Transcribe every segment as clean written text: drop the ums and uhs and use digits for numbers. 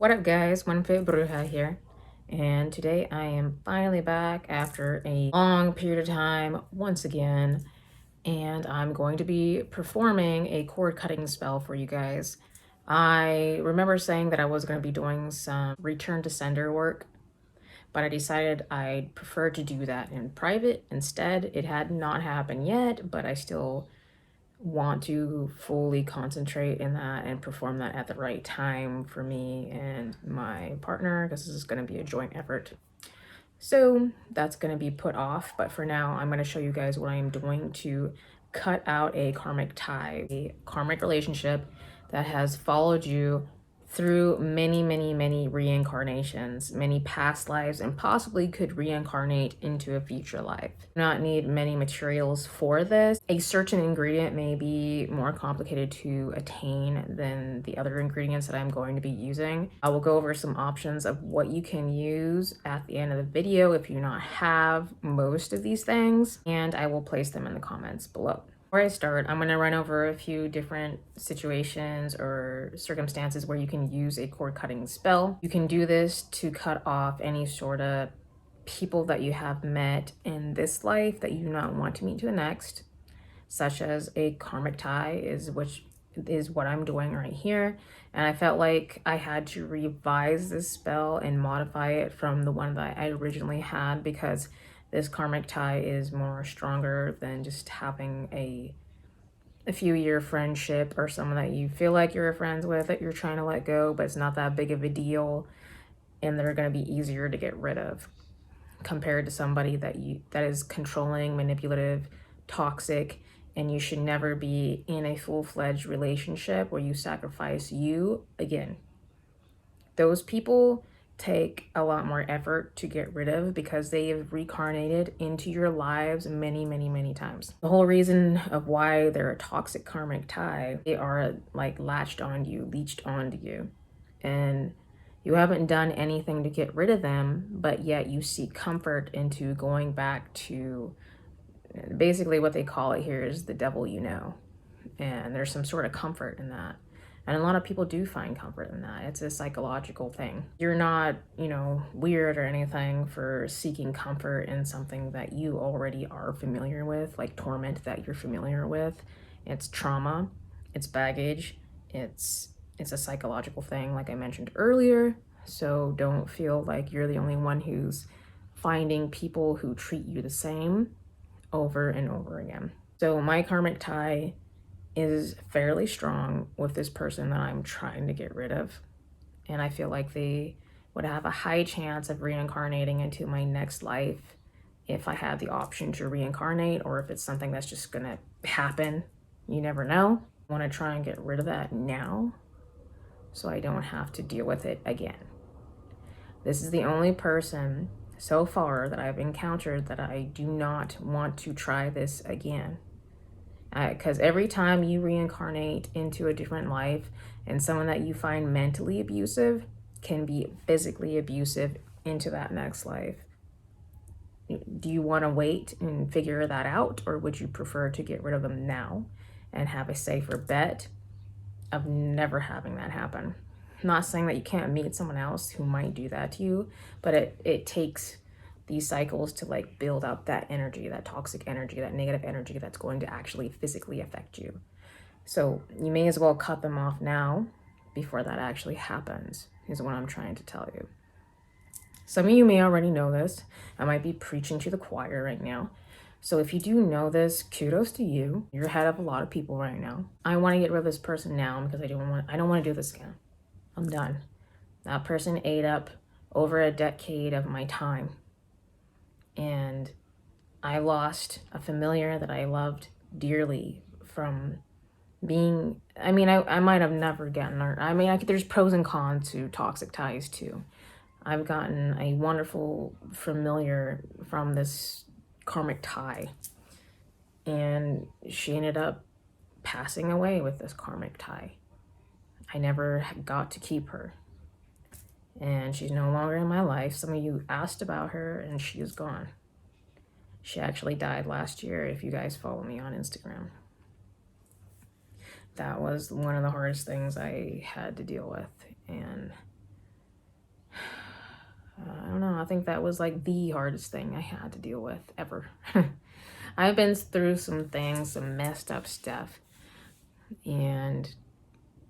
What up guys, Bruja here, and today I am finally back after a long period of time once again, and I'm going to be performing a cord cutting spell for you guys. I remember saying that I was going to be doing some return to sender work, but I decided I'd prefer to do that in private instead. It had not happened yet, but I still want to fully concentrate in that and perform that at the right time for me and my partner, because this is going to be a joint effort. So that's going to be put off, but for now I'm going to show you guys what I am doing to cut out a karmic tie, a karmic relationship that has followed you through many reincarnations, many past lives, and possibly could reincarnate into a future life. Do not need many materials for this. A certain ingredient may be more complicated to attain than the other ingredients that I'm going to be using. I will go over some options of what you can use at the end of the video if you do not have most of these things, and I will place them in the comments below. Before I start, I'm going to run over a few different situations or circumstances where you can use a cord cutting spell. You can do this to cut off any sort of people that you have met in this life that you do not want to meet to the next, such as a karmic tie, which is what I'm doing right here. And I felt like I had to revise this spell and modify it from the one that I originally had, because this karmic tie is more stronger than just having a few year friendship or someone that you feel like you're friends with that you're trying to let go, but it's not that big of a deal and they're going to be easier to get rid of, compared to somebody that is controlling, manipulative, toxic, and you should never be in a full-fledged relationship where you sacrifice you. Again, those people take a lot more effort to get rid of because they have reincarnated into your lives many times. The whole reason of why they're a toxic karmic tie, they are like latched on you, leached onto you, and you haven't done anything to get rid of them, but yet you seek comfort into going back to basically what they call it here is the devil you know. And there's some sort of comfort in that. And a lot of people do find comfort in that. It's a psychological thing. You're not, weird or anything for seeking comfort in something that you already are familiar with, like torment that you're familiar with. It's trauma, it's baggage, it's a psychological thing, like I mentioned earlier. So don't feel like you're the only one who's finding people who treat you the same over and over again. So my karmic tie is fairly strong with this person that I'm trying to get rid of. And I feel like they would have a high chance of reincarnating into my next life if I had the option to reincarnate, or if it's something that's just gonna happen. You never know. I want to try and get rid of that now so I don't have to deal with it again. This is the only person so far that I've encountered that I do not want to try this again. Because every time you reincarnate into a different life, and someone that you find mentally abusive can be physically abusive into that next life. Do you want to wait and figure that out, or would you prefer to get rid of them now and have a safer bet of never having that happen? I'm not saying that you can't meet someone else who might do that to you, but it takes these cycles to like build up that energy, that toxic energy, that negative energy that's going to actually physically affect you. So you may as well cut them off now before that actually happens, is what I'm trying to tell you. Some of you may already know this. I might be preaching to the choir right now. So if you do know this, kudos to you. You're ahead of a lot of people right now. I want to get rid of this person now because I don't want to do this again. I'm done. That person ate up over a decade of my time. And I lost a familiar that I loved dearly from being, I might have never gotten her. There's pros and cons to toxic ties too. I've gotten a wonderful familiar from this karmic tie, and she ended up passing away with this karmic tie. I never got to keep her, and she's no longer in my life. Some of you asked about her, and she is gone. She actually died last year, if you guys follow me on Instagram. That was one of the hardest things I had to deal with, and think that was like the hardest thing I had to deal with ever. I've been through some things, some messed up stuff, and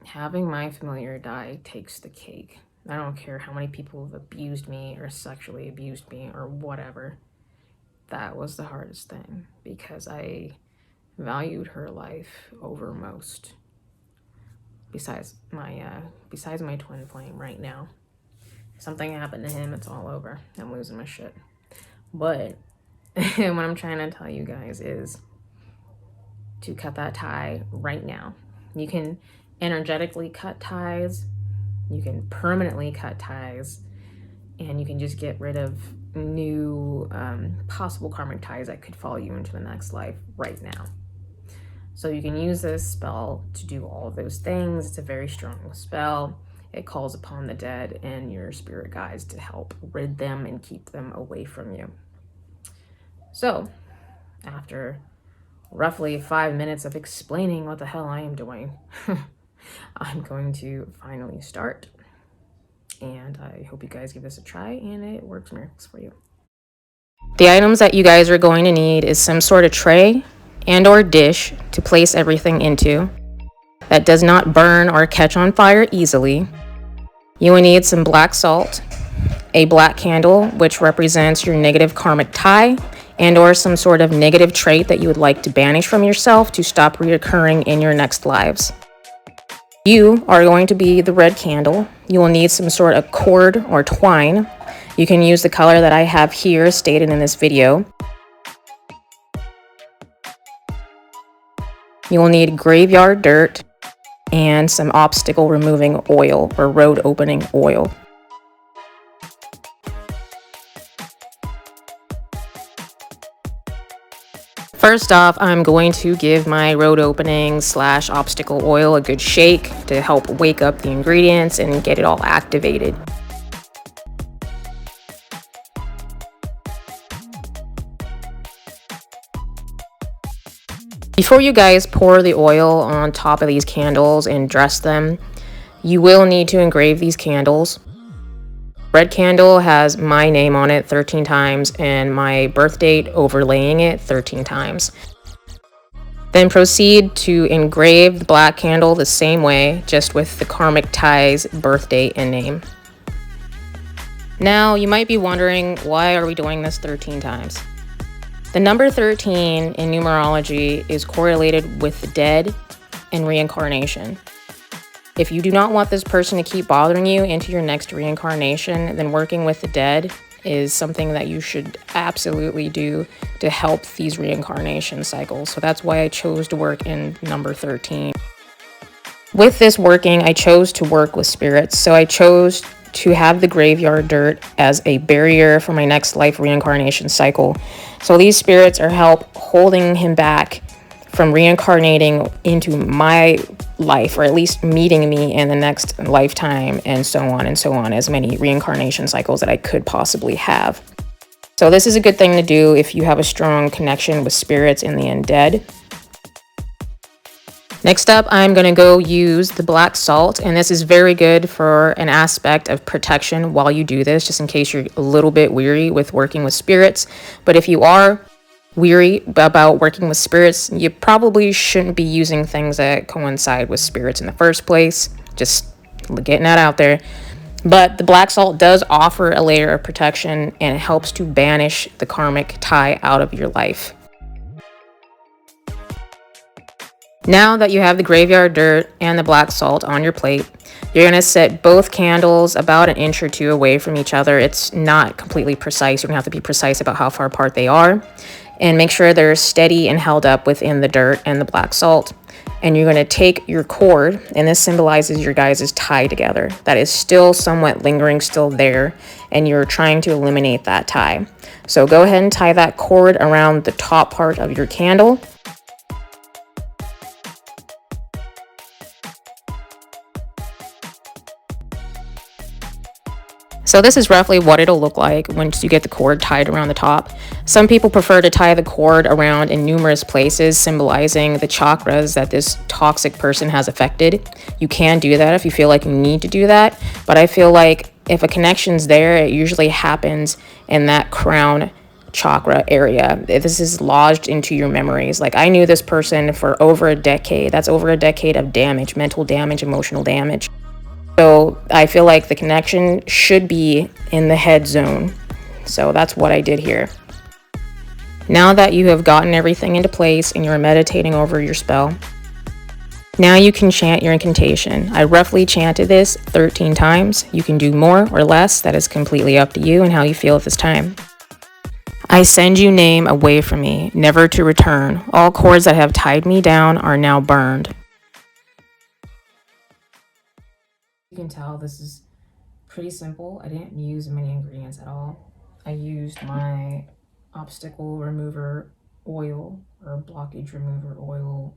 having my familiar die takes the cake. I don't care how many people have abused me or sexually abused me or whatever. That was the hardest thing because I valued her life over most. Besides my twin flame right now. If something happened to him, it's all over. I'm losing my shit. But what I'm trying to tell you guys is to cut that tie right now. You can energetically cut ties, you can permanently cut ties, and you can just get rid of new possible karmic ties that could follow you into the next life right now. So you can use this spell to do all of those things. It's a very strong spell. It calls upon the dead and your spirit guides to help rid them and keep them away from you. So after roughly 5 minutes of explaining what the hell I am doing, I'm going to finally start. And I hope you guys give this a try and it works miracles for you. The items that you guys are going to need is some sort of tray and or dish to place everything into that does not burn or catch on fire easily. You will need some black salt, a black candle, which represents your negative karmic tie and or some sort of negative trait that you would like to banish from yourself to stop reoccurring in your next lives. You are going to be the red candle. You will need some sort of cord or twine. You can use the color that I have here stated in this video. You will need graveyard dirt and some obstacle removing oil or road opening oil. First off, I'm going to give my road opening / obstacle oil a good shake to help wake up the ingredients and get it all activated. Before you guys pour the oil on top of these candles and dress them, you will need to engrave these candles. Red candle has my name on it 13 times and my birth date overlaying it 13 times. Then proceed to engrave the black candle the same way, just with the karmic tie's birth date and name. Now, you might be wondering, why are we doing this 13 times? The number 13 in numerology is correlated with the dead and reincarnation. If you do not want this person to keep bothering you into your next reincarnation, then working with the dead is something that you should absolutely do to help these reincarnation cycles. So that's why I chose to work in number 13. With this working, I chose to work with spirits. So I chose to have the graveyard dirt as a barrier for my next life reincarnation cycle. So these spirits are help holding him back from reincarnating into my life, or at least meeting me in the next lifetime, and so on, as many reincarnation cycles that I could possibly have. So this is a good thing to do if you have a strong connection with spirits and the undead. Next up, I'm going to go use the black salt, and this is very good for an aspect of protection while you do this, just in case you're a little bit weary with working with spirits. But if you are weary about working with spirits, you probably shouldn't be using things that coincide with spirits in the first place. Just getting that out there. But the black salt does offer a layer of protection, and it helps to banish the karmic tie out of your life. Now that you have the graveyard dirt and the black salt on your plate, you're going to set both candles about an inch or two away from each other. It's not completely precise. You're going to have to be precise about how far apart they are. And make sure they're steady and held up within the dirt and the black salt. And you're going to take your cord, and this symbolizes your guys' tie together. That is still somewhat lingering, still there, and you're trying to eliminate that tie. So go ahead and tie that cord around the top part of your candle. So this is roughly what it'll look like once you get the cord tied around the top. Some people prefer to tie the cord around in numerous places, symbolizing the chakras that this toxic person has affected. You can do that if you feel like you need to do that, but I feel like if a connection's there, it usually happens in that crown chakra area. This is lodged into your memories. Like, I knew this person for over a decade. That's over a decade of damage, mental damage, emotional damage. So I feel like the connection should be in the head zone. So that's what I did here. Now that you have gotten everything into place and you're meditating over your spell, now you can chant your incantation. I roughly chanted this 13 times. You can do more or less. That is completely up to you and how you feel at this time. I send you name away from me, never to return. All cords that have tied me down are now burned. You can tell this is pretty simple. I didn't use many ingredients at all. I used my obstacle remover oil or blockage remover oil,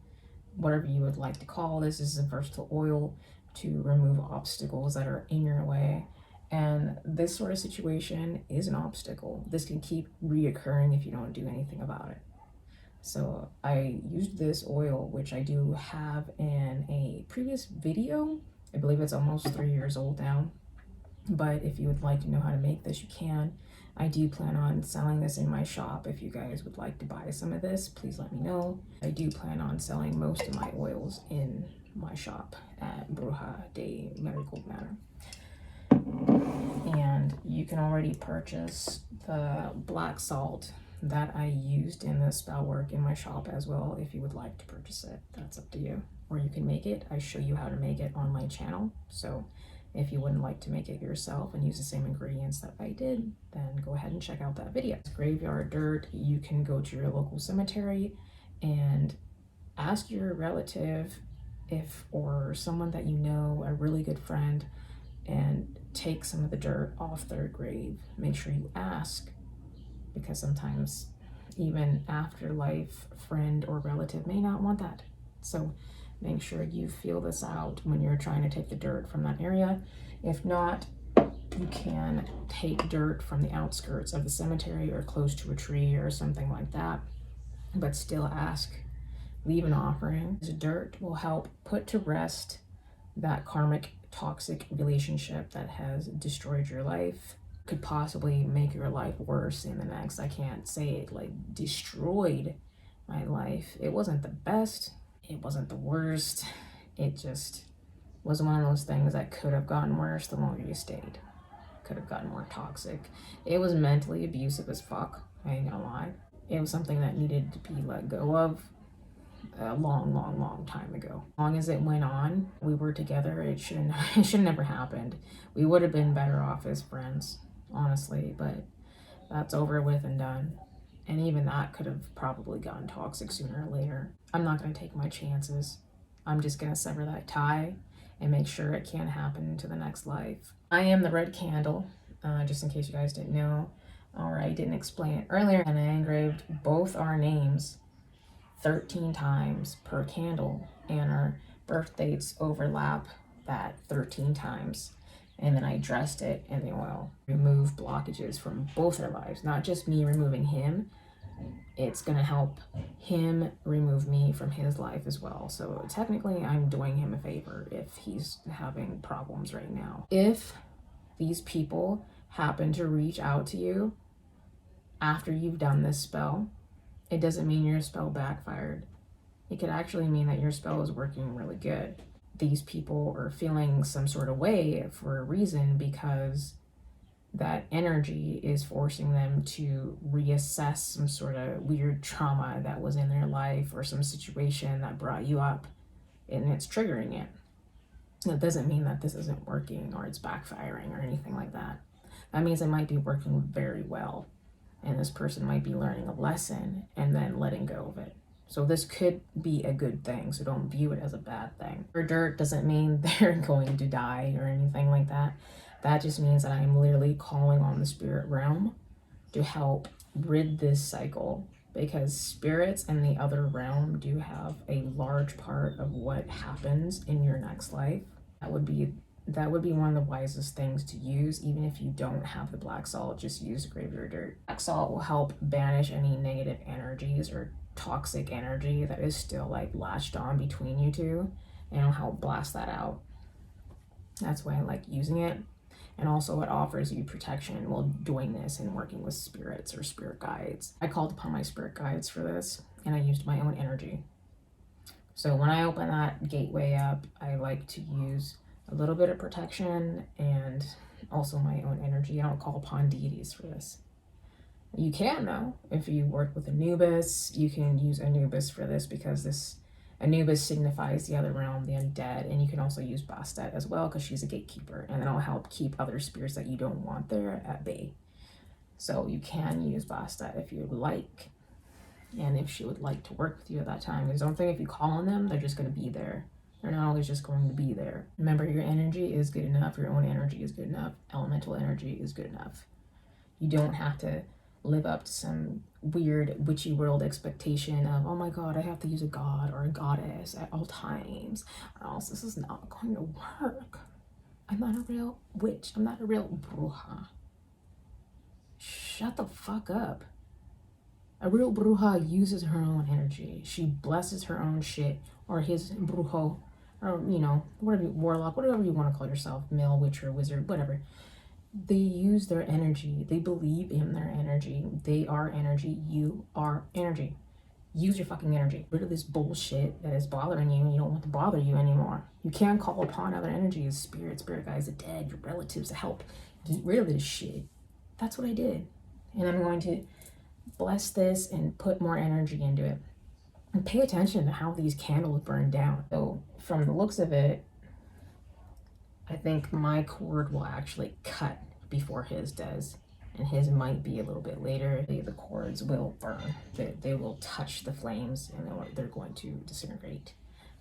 whatever you would like to call this. This is a versatile oil to remove obstacles that are in your way. And this sort of situation is an obstacle. This can keep reoccurring if you don't do anything about it. So I used this oil, which I do have in a previous video. I believe it's almost 3 years old now. But if you would like to know how to make this, you can. I do plan on selling this in my shop. If you guys would like to buy some of this, please let me know. I do plan on selling most of my oils in my shop at BrujadeMarigoldManor. And you can already purchase the black salt that I used in the spell work in my shop as well. If you would like to purchase it, that's up to you. Or you can make it. I show you how to make it on my channel. So if you wouldn't like to make it yourself and use the same ingredients that I did, then go ahead and check out that video. Graveyard dirt, you can go to your local cemetery and ask your relative or someone that you know, a really good friend, and take some of the dirt off their grave. Make sure you ask, because sometimes even afterlife friend or relative may not want that. So make sure you feel this out when you're trying to take the dirt from that area. If not, you can take dirt from the outskirts of the cemetery or close to a tree or something like that, but still ask. Leave an offering. The dirt will help put to rest that karmic toxic relationship that has destroyed your life. Could possibly make your life worse in the next. I can't say it like destroyed my life. It wasn't the best. It wasn't the worst. It just was one of those things that could have gotten worse the longer you stayed. Could have gotten more toxic. It was mentally abusive as fuck. I ain't gonna lie. It was something that needed to be let go of a long time ago. As long as it went on, we were together, it should never happened. We would have been better off as friends, honestly, but that's over with and done. And even that could have probably gotten toxic sooner or later. I'm not going to take my chances. I'm just going to sever that tie and make sure it can't happen to the next life. I am the red candle, just in case you guys didn't know, or I didn't explain it earlier. And I engraved both our names 13 times per candle, and our birth dates overlap that 13 times. And then I dressed it in the oil. Remove blockages from both our lives, not just me removing him. It's gonna help him remove me from his life as well. So technically I'm doing him a favor if he's having problems right now. If these people happen to reach out to you after you've done this spell, it doesn't mean your spell backfired. It could actually mean that your spell is working really good. These people are feeling some sort of way for a reason, because that energy is forcing them to reassess some sort of weird trauma that was in their life or some situation that brought you up, and it's triggering it. That doesn't mean that this isn't working or it's backfiring or anything like that. That means it might be working very well, and this person might be learning a lesson and then letting go of it. So this could be a good thing, so don't view it as a bad thing. For dirt doesn't mean they're going to die or anything like that. That just means that I am literally calling on the spirit realm to help rid this cycle, because spirits in the other realm do have a large part of what happens in your next life. That would be one of the wisest things to use. Even if you don't have the black salt, just use graveyard dirt. Black salt will help banish any negative energies or toxic energy that is still like latched on between you two, and it'll help blast that out. That's why I like using it. And also it offers you protection while doing this and working with spirits or spirit guides. I called upon my spirit guides for this, and I used my own energy. So when I open that gateway up, I like to use a little bit of protection and also my own energy. I don't call upon deities for this. You can, though, if you work with Anubis, you can use Anubis for this, because this Anubis signifies the other realm, the undead, and you can also use Bastet as well, because she's a gatekeeper, and it'll help keep other spirits that you don't want there at bay. So you can use Bastet if you would like, and if she would like to work with you at that time. Because don't think if you call on them, they're just going to be there. They're not always just going to be there. Remember, your energy is good enough. Your own energy is good enough. Elemental energy is good enough. You don't have to live up to some weird witchy world expectation of, oh my god, I have to use a god or a goddess at all times, or else this is not going to work. I'm not a real witch. I'm not a real bruja. Shut the fuck up. A real bruja uses her own energy. She blesses her own shit, or his brujo, or, you know, whatever, warlock, whatever you want to call yourself, male witch or wizard, whatever. They use their energy. They believe in their energy. They are energy. You are energy. Use your fucking energy. Get rid of this bullshit that is bothering you, and you don't want to bother you anymore. You can call upon other energies, spirit guides, the dead, your relatives, to help get rid of this shit. That's what I did. And I'm going to bless this and put more energy into it. And pay attention to how these candles burn down. So from the looks of it, I think my cord will actually cut before his does, and his might be a little bit later. The cords will burn. They will touch the flames, and they're going to disintegrate,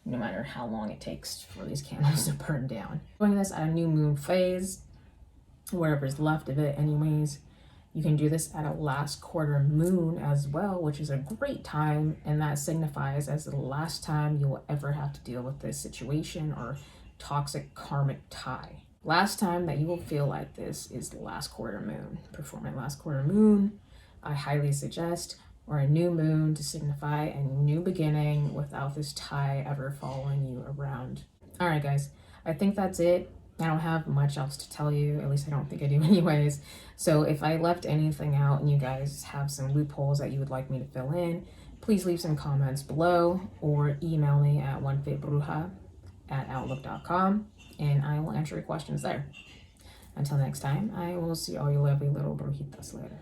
no matter how long it takes for these candles to burn down. Doing this at a new moon phase, whatever's left of it anyways. You can do this at a last quarter moon as well, which is a great time, and that signifies as the last time you will ever have to deal with this situation or toxic karmic tie. Last time that you will feel like this is the last quarter moon. Performing last quarter moon, I highly suggest, or a new moon to signify a new beginning without this tie ever following you around. All right, guys, I think that's it. I don't have much else to tell you, at least I don't think I do anyways. So if I left anything out and you guys have some loopholes that you would like me to fill in, please leave some comments below or email me at onefitbruja@outlook.com, and I will answer your questions there. Until next time, I will see all you lovely little brujitas later.